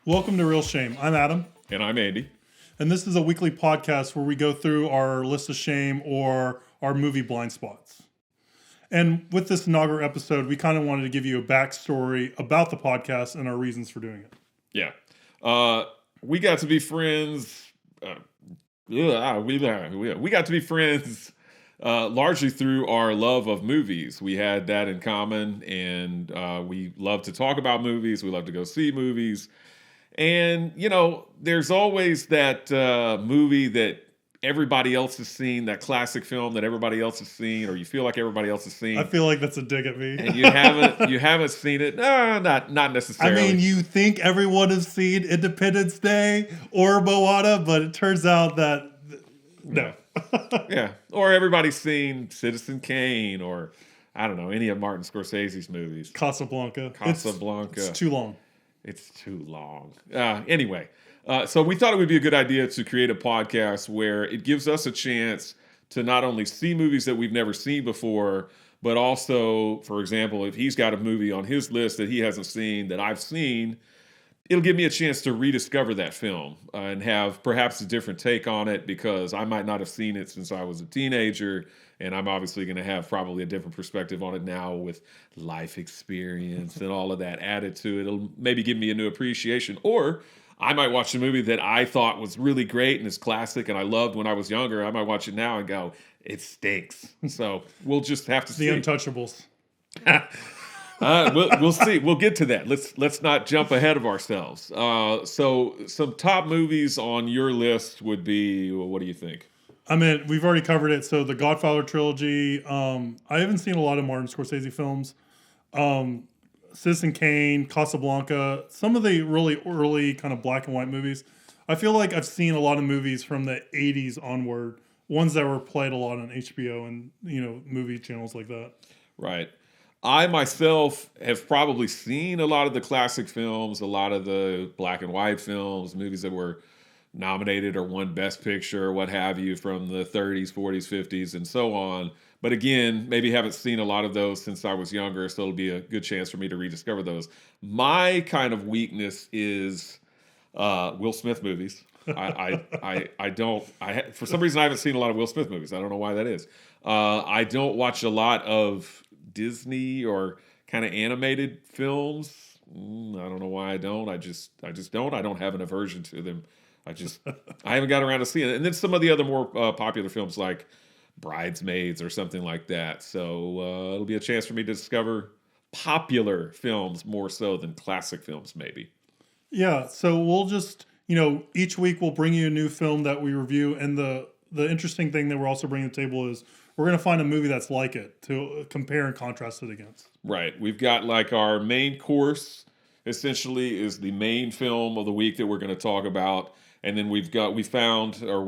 Welcome to Real Shame. I'm Adam. And I'm Andy. And this is a weekly podcast where we go through our list of shame or our movie blind spots. And with this inaugural episode, we kind of wanted to give you a backstory about the podcast and our reasons for doing it. Yeah. We got to be friends. We got to be friends largely through our love of movies. We had that in common, and we love to talk about movies. We love to go see movies. And, you know, there's always that movie that everybody else has seen, that classic film that everybody else has seen, or you feel like everybody else has seen. I feel like that's a dig at me. And you haven't seen it. No, not necessarily. I mean, you think everyone has seen Independence Day or Moana, but it turns out that no. Yeah. Or everybody's seen Citizen Kane, or I don't know, any of Martin Scorsese's movies. Casablanca. It's too long. It's too long. Anyway, so we thought it would be a good idea to create a podcast where it gives us a chance to not only see movies that we've never seen before, but also, for example, if he's got a movie on his list that he hasn't seen that I've seen, it'll give me a chance to rediscover that film and have perhaps a different take on it, because I might not have seen it since I was a teenager, and I'm obviously going to have probably a different perspective on it now with life experience and all of that added to it. It'll maybe give me a new appreciation. Or I might watch a movie that I thought was really great and is classic and I loved when I was younger. I might watch it now and go, it stinks. So we'll just have to see. The Untouchables. We'll see. We'll get to that. Let's not jump ahead of ourselves. So some top movies on your list would be, what do you think? I mean, we've already covered it. So the Godfather trilogy. I haven't seen a lot of Martin Scorsese films. Citizen Kane, Casablanca, some of the really early kind of black and white movies. I feel like I've seen a lot of movies from the 80s onward, ones that were played a lot on HBO and, you know, movie channels like that. Right. I myself have probably seen a lot of the classic films, a lot of the black and white films, movies that were nominated or won Best Picture or what have you from the 30s, 40s, 50s, and so on. But again, maybe haven't seen a lot of those since I was younger, so it'll be a good chance for me to rediscover those. My kind of weakness is Will Smith movies. For some reason, I haven't seen a lot of Will Smith movies. I don't know why that is. I don't watch a lot of Disney or kind of animated films. I don't know why I don't. I just don't. I don't have an aversion to them. I haven't got around to seeing it. And then some of the other more popular films like Bridesmaids or something like that. So it'll be a chance for me to discover popular films more so than classic films, maybe. Yeah. So we'll just, you know, each week we'll bring you a new film that we review. And the interesting thing that we're also bringing to the table is we're going to find a movie that's like it to compare and contrast it against. Right. We've got like our main course essentially is the main film of the week that we're going to talk about. And then we're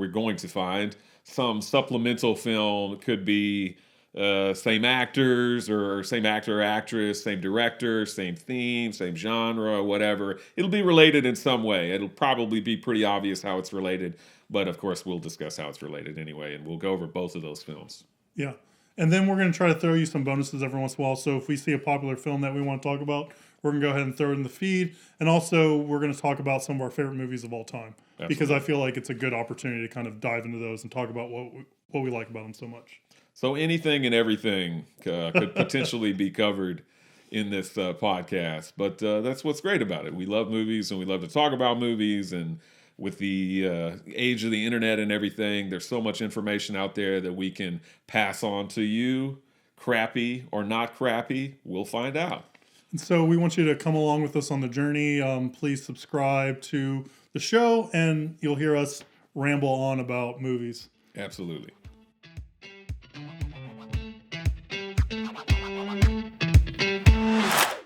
going to find some supplemental film. It could be same actors or same actor or actress, same director, same theme, same genre, whatever. It'll be related in some way. It'll probably be pretty obvious how it's related. But of course, we'll discuss how it's related anyway. And we'll go over both of those films. Yeah. And then we're going to try to throw you some bonuses every once in a while. So if we see a popular film that we want to talk about, we're going to go ahead and throw it in the feed. And also, we're going to talk about some of our favorite movies of all time. Absolutely. Because I feel like it's a good opportunity to kind of dive into those and talk about what we like about them so much. So anything and everything could potentially be covered in this podcast. But that's what's great about it. We love movies and we love to talk about movies. And with the age of the internet and everything, there's so much information out there that we can pass on to you. Crappy or not crappy, we'll find out. And so we want you to come along with us on the journey. Please subscribe to the show and you'll hear us ramble on about movies. Absolutely.